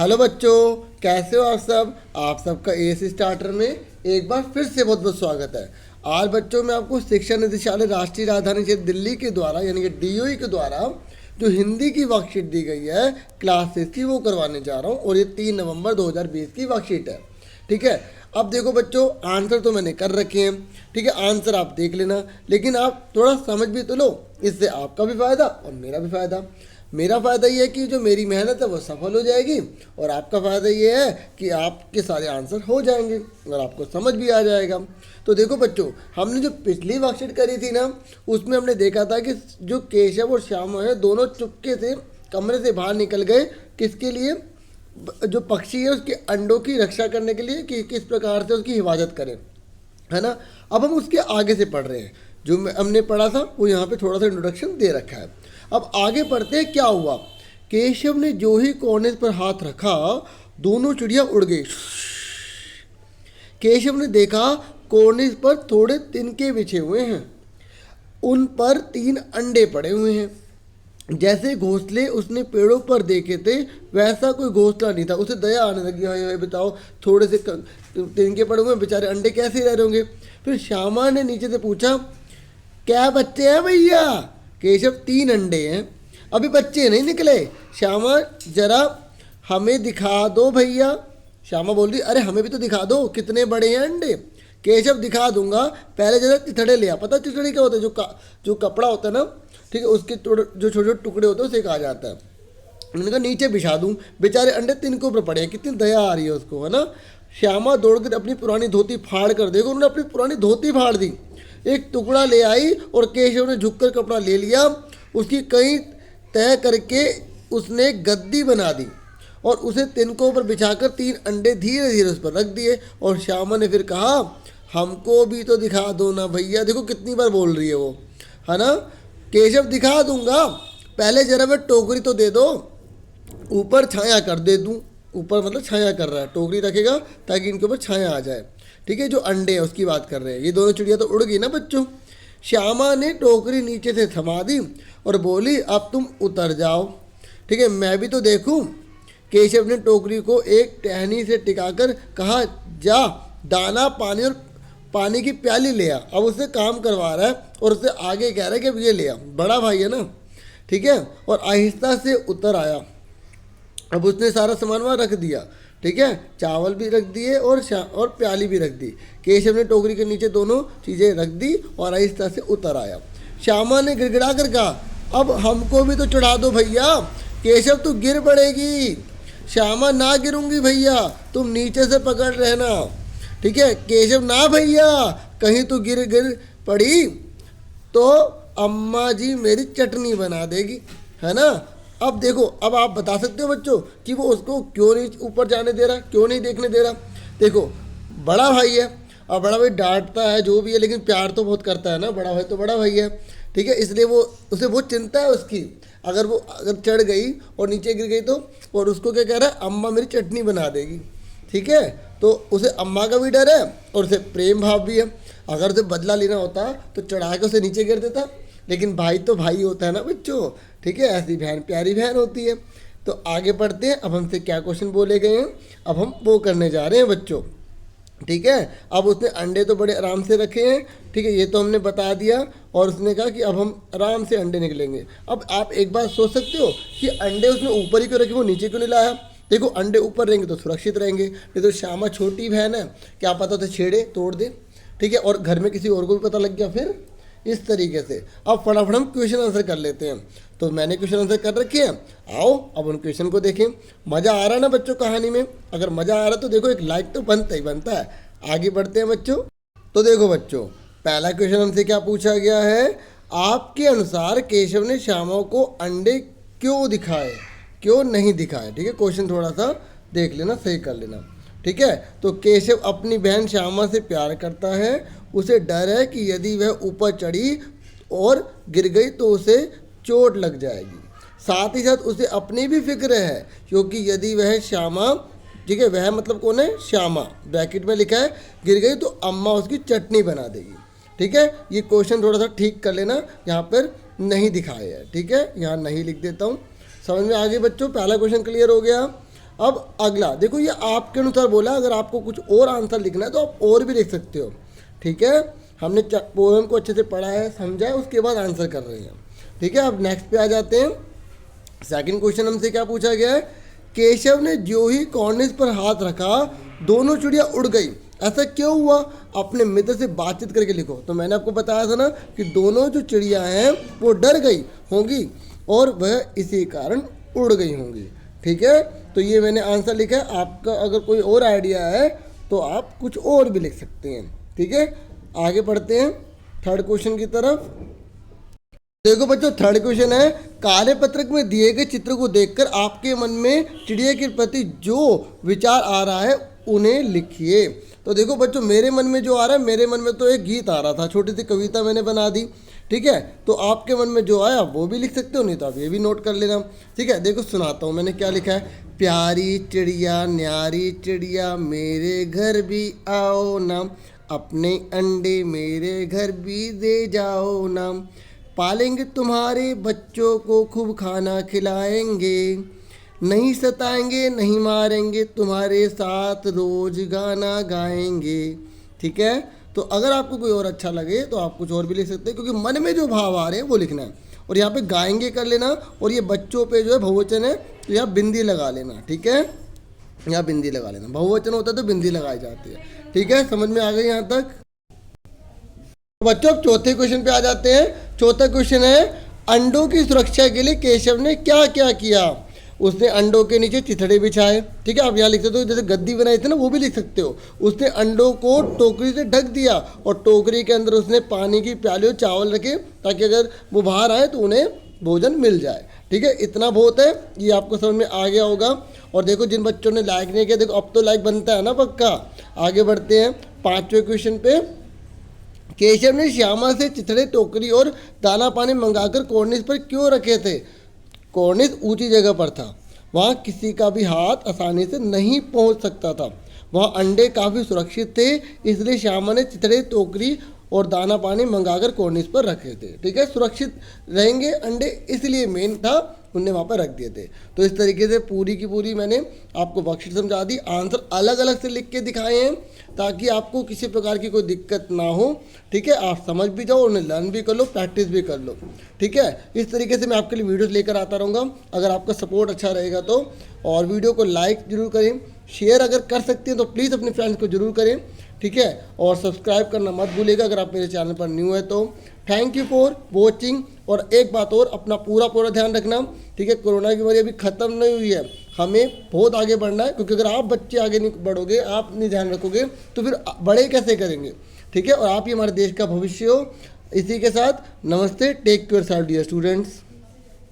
Hello बच्चों, कैसे हो आप सब। आप सबका एएस स्टार्टर में एक बार फिर से बहुत बहुत स्वागत है। आज बच्चों मैं आपको शिक्षा निदेशालय राष्ट्रीय राजधानी क्षेत्र दिल्ली के द्वारा यानी कि डीओई के द्वारा जो हिंदी की वर्कशीट दी गई है क्लास 6 की वो करवाने जा रहा हूँ और ये 3 नवंबर 2020 की वर्कशीट है। ठीक है, अब देखो बच्चों, आंसर तो मैंने कर रखे हैं। ठीक है, आंसर आप देख लेना, लेकिन आप थोड़ा समझ भी तो लो, इससे आपका भी फ़ायदा और मेरा भी फ़ायदा। मेरा फ़ायदा ये है कि जो मेरी मेहनत है वो सफल हो जाएगी और आपका फ़ायदा ये है कि आपके सारे आंसर हो जाएंगे और आपको समझ भी आ जाएगा। तो देखो बच्चों, हमने जो पिछली वर्कशीट करी थी ना, उसमें हमने देखा था कि जो केशव और श्यामा है दोनों चुपके से कमरे से बाहर निकल गए। किसके लिए? जो पक्षी है उसके अंडों की रक्षा करने के लिए, कि किस प्रकार से उसकी हिफाजत करें, है ना। अब हम उसके आगे से पढ़ रहे हैं। जो हमने पढ़ा था वो यहाँ पे थोड़ा सा इंट्रोडक्शन दे रखा है। अब आगे पढ़ते हैं क्या हुआ। केशव ने जो ही कोने पर हाथ रखा दोनों चिड़िया उड़ गई। केशव ने देखा कोने पर थोड़े तिनके बिछे हुए हैं, उन पर 3 अंडे पड़े हुए हैं। जैसे घोंसले उसने पेड़ों पर देखे थे वैसा कोई घोंसला नहीं था। उसे दया आने लगी, हाय बताओ, थोड़े से तिनके पड़े हुए बेचारे, अंडे कैसे रह रहे होंगे। फिर श्यामा ने नीचे से पूछा, क्या बच्चे हैं भैया? केशव, 3 अंडे हैं, अभी बच्चे नहीं निकले। श्यामा, जरा हमें दिखा दो भैया। श्यामा बोल रही, अरे हमें भी तो दिखा दो, कितने बड़े हैं अंडे। केशव, दिखा दूंगा, पहले जरा चिथड़े ले आ। पता चिथड़े क्या होता है? जो कपड़ा होता है ना, ठीक है, उसके जो छोटे छोटे टुकड़े होते हैं उसे कहा जाता है। उन्होंने कहा नीचे बिछा दूं, बेचारे अंडे तिनके ऊपर पड़े हैं, कितनी दया आ रही है उसको, है ना। श्यामा दौड़कर अपनी पुरानी धोती फाड़ कर, देखो उन्होंने अपनी पुरानी धोती फाड़ दी, एक टुकड़ा ले आई और केशव ने झुककर कपड़ा ले लिया। उसकी कई तय करके उसने गद्दी बना दी और उसे तिनकों पर बिछाकर 3 अंडे धीरे धीरे उस पर रख दिए। और श्यामा ने फिर कहा, हमको भी तो दिखा दो ना भैया। देखो कितनी बार बोल रही है वो, है ना। केशव, दिखा दूंगा, पहले जरा मैं टोकरी तो दे दो, ऊपर छाया कर दे दूं। ऊपर मतलब छाया कर रहा है, टोकरी रखेगा ताकि इनके ऊपर छाया आ जाए। ठीक है, जो अंडे है उसकी बात कर रहे हैं। ये दोनों चिड़िया तो उड़ गई ना बच्चों। श्यामा ने टोकरी नीचे से थमा दी और बोली, अब तुम उतर जाओ। ठीक है, मैं भी तो देखूं। केशव ने टोकरी को एक टहनी से टिकाकर कहा, जा दाना पानी की प्याली ले आ। अब उससे काम करवा रहा है और उससे आगे कह रहा है कि अब ये ले आ, बड़ा भाई है ना। ठीक है, और आहिस्ता से उतर आया। अब उसने सारा सामान वहाँ रख दिया। ठीक है, चावल भी रख दिए और प्याली भी रख दी। केशव ने टोकरी के नीचे दोनों चीज़ें रख दी और आहिस्ता से उतर आया। श्यामा ने गिड़गिड़ा कर कहा, अब हमको भी तो चढ़ा दो भैया। केशव, तू गिर पड़ेगी। श्यामा, ना गिरूंगी भैया, तुम नीचे से पकड़ रहना। ठीक है, केशव, ना भैया, कहीं तू गिर पड़ी तो अम्मा जी मेरी चटनी बना देगी, है ना। अब देखो, अब आप बता सकते हो बच्चों कि वो उसको क्यों नहीं ऊपर जाने दे रहा, क्यों नहीं देखने दे रहा। देखो, बड़ा भाई है और बड़ा भाई डांटता है जो भी है, लेकिन प्यार तो बहुत करता है ना, बड़ा भाई तो बड़ा भाई है। ठीक है, इसलिए उसे बहुत चिंता है उसकी। अगर चढ़ गई और नीचे गिर गई तो, और उसको क्या कह रहा है, अम्मा मेरी चटनी बना देगी। ठीक है, तो उसे अम्मा का भी डर है और उसे प्रेम भाव भी है। अगर उसे बदला लेना होता तो चढ़ा के उसे नीचे गिर देता, लेकिन भाई तो भाई होता है ना बच्चों। ठीक है, ऐसी बहन प्यारी बहन होती है। तो आगे बढ़ते हैं। अब हमसे क्या क्वेश्चन बोले गए हैं, अब हम वो करने जा रहे हैं बच्चों। ठीक है, अब उसने अंडे तो बड़े आराम से रखे हैं। ठीक है, ये तो हमने बता दिया और उसने कहा कि अब हम आराम से अंडे निकलेंगे। अब आप एक बात सोच सकते हो कि अंडे उसने ऊपर ही क्यों रखे, वो नीचे क्यों नहीं लाया। देखो, अंडे ऊपर रहेंगे तो सुरक्षित रहेंगे, नहीं तो श्यामा छोटी बहन है, क्या पता उसे छेड़े तोड़ दे। ठीक है, और घर में किसी और को भी पता लग गया फिर, इस तरीके से। अब फटाफट हम क्वेश्चन आंसर कर लेते हैं। तो मैंने क्वेश्चन आंसर कर रखे हैं, आओ अब उन क्वेश्चन को देखें। मज़ा आ रहा है ना बच्चों कहानी में? अगर मज़ा आ रहा है तो देखो एक लाइक तो बनता ही बनता है। आगे बढ़ते हैं बच्चों। तो देखो बच्चों, पहला क्वेश्चन हमसे क्या पूछा गया है, आपके अनुसार केशव ने श्यामा को अंडे क्यों दिखाए, क्यों नहीं दिखाए। ठीक है, क्वेश्चन थोड़ा सा देख लेना, सही कर लेना। ठीक है, तो केशव अपनी बहन श्यामा से प्यार करता है। उसे डर है कि यदि वह ऊपर चढ़ी और गिर गई तो उसे चोट लग जाएगी। साथ ही साथ उसे अपनी भी फिक्र है, क्योंकि यदि वह श्यामा, ठीक है, वह मतलब कौन है, श्यामा, ब्रैकेट में लिखा है, गिर गई तो अम्मा उसकी चटनी बना देगी। ठीक है, ये क्वेश्चन थोड़ा सा ठीक कर लेना, यहाँ पर नहीं दिखाया है। ठीक है, यहाँ नहीं लिख देता हूँ। समझ में आ गई बच्चों, पहला क्वेश्चन क्लियर हो गया। अब अगला देखो, ये आपके अनुसार बोला, अगर आपको कुछ और आंसर लिखना है तो आप और भी लिख सकते हो, ठीक है। हमने पोएम को अच्छे से पढ़ा है, समझा है, उसके बाद आंसर कर रहे हैं, ठीक है। अब नेक्स्ट पे आ जाते हैं। सेकंड क्वेश्चन हमसे क्या पूछा गया है, केशव ने जो ही कॉर्निस पर हाथ रखा दोनों चिड़िया उड़ गई, ऐसा क्यों हुआ? अपने मित्र से बातचीत करके लिखो। तो मैंने आपको बताया था ना कि दोनों जो चिड़िया हैं वो डर गई होंगी और वह इसी कारण उड़ गई होंगी, ठीक है। तो ये मैंने आंसर लिखा है। आपका अगर कोई और आइडिया है तो आप कुछ और भी लिख सकते हैं, ठीक है। आगे बढ़ते हैं थर्ड क्वेश्चन की तरफ। देखो बच्चों, थर्ड क्वेश्चन है, काले पत्रक में दिए गए चित्र को देखकर आपके मन में चिड़िया के प्रति जो विचार आ रहा है उन्हें लिखिए। तो देखो बच्चों, मेरे मन में जो आ रहा है, मेरे मन में तो एक गीत आ रहा था, छोटी सी कविता मैंने बना दी, ठीक है। तो आपके मन में जो आया वो भी लिख सकते हो, नहीं तो आप ये भी नोट कर लेना, ठीक है। देखो सुनाता हूँ मैंने क्या लिखा है। प्यारी चिड़िया न्यारी चिड़िया मेरे घर भी आओ ना, अपने अंडे मेरे घर भी दे जाओ ना, पालेंगे तुम्हारे बच्चों को खूब खाना खिलाएंगे, नहीं सताएंगे नहीं मारेंगे, तुम्हारे साथ रोज गाना गाएंगे, ठीक है। तो अगर आपको कोई और अच्छा लगे तो आप कुछ और भी लिख सकते हैं, क्योंकि मन में जो भाव आ रहे हैं वो लिखना है। और यहाँ पे गाएंगे कर लेना, और ये बच्चों पे जो है बहुवचन है तो यहाँ बिंदी लगा लेना, ठीक है। यहाँ बिंदी लगा लेना, बहुवचन होता है तो बिंदी लगाई जाती है, ठीक है। समझ में आ गई यहाँ तक? बच्चों अब चौथे क्वेश्चन पे आ जाते हैं। चौथा क्वेश्चन है, अंडों की सुरक्षा के लिए केशव ने क्या क्या किया? उसने अंडों के नीचे चिथड़े बिछाए, ठीक है। आप यहाँ लिख सकते हो, जैसे गद्दी बनाई थी ना, वो भी लिख सकते हो। उसने अंडों को टोकरी से ढक दिया और टोकरी के अंदर उसने पानी की प्याली और चावल रखे, ताकि अगर वो बाहर आए तो उन्हें भोजन मिल जाए, ठीक है। इतना बहुत है, ये आपको समझ में आ गया होगा। और देखो जिन बच्चों ने लाइक नहीं किया, देखो अब तो लाइक बनता है ना पक्का। आगे बढ़ते हैं पाँचवें क्वेश्चन पे। केशव ने श्यामा से चिथड़े टोकरी और दाना पानी मंगाकर कॉर्निस पर क्यों रखे थे? कॉर्निस ऊंची जगह पर था, वहाँ किसी का भी हाथ आसानी से नहीं पहुँच सकता था, वहाँ अंडे काफ़ी सुरक्षित थे, इसलिए श्यामा ने चिथड़े टोकरी और दाना पानी मंगाकर कॉर्निस पर रखे थे, ठीक है। सुरक्षित रहेंगे अंडे, इसलिए मेन था, उनने वहाँ पर रख दिए थे। तो इस तरीके से पूरी की पूरी मैंने आपको वर्कशीट समझा दी, आंसर अलग अलग से लिख के दिखाए हैं ताकि आपको किसी प्रकार की कोई दिक्कत ना हो, ठीक है। आप समझ भी जाओ, उन्हें लर्न भी कर लो, प्रैक्टिस भी कर लो, ठीक है। इस तरीके से मैं आपके लिए वीडियोस लेकर आता रहूँगा। अगर आपका सपोर्ट अच्छा रहेगा तो, और वीडियो को लाइक जरूर करें, शेयर अगर कर सकते हैं तो प्लीज़ अपने फ्रेंड्स को जरूर करें, ठीक है। और सब्सक्राइब करना मत भूलिएगा अगर आप मेरे चैनल पर न्यू है तो। Thank you for watching. और एक बात और, अपना पूरा ध्यान रखना, ठीक है। कोरोना की बीमारी अभी ख़त्म नहीं हुई है, हमें बहुत आगे बढ़ना है, क्योंकि अगर आप बच्चे आगे नहीं बढ़ोगे, आप नहीं ध्यान रखोगे तो फिर बड़े कैसे करेंगे, ठीक है। और आप ही हमारे देश का भविष्य हो। इसी के साथ नमस्ते, टेक केयर डियर स्टूडेंट्स।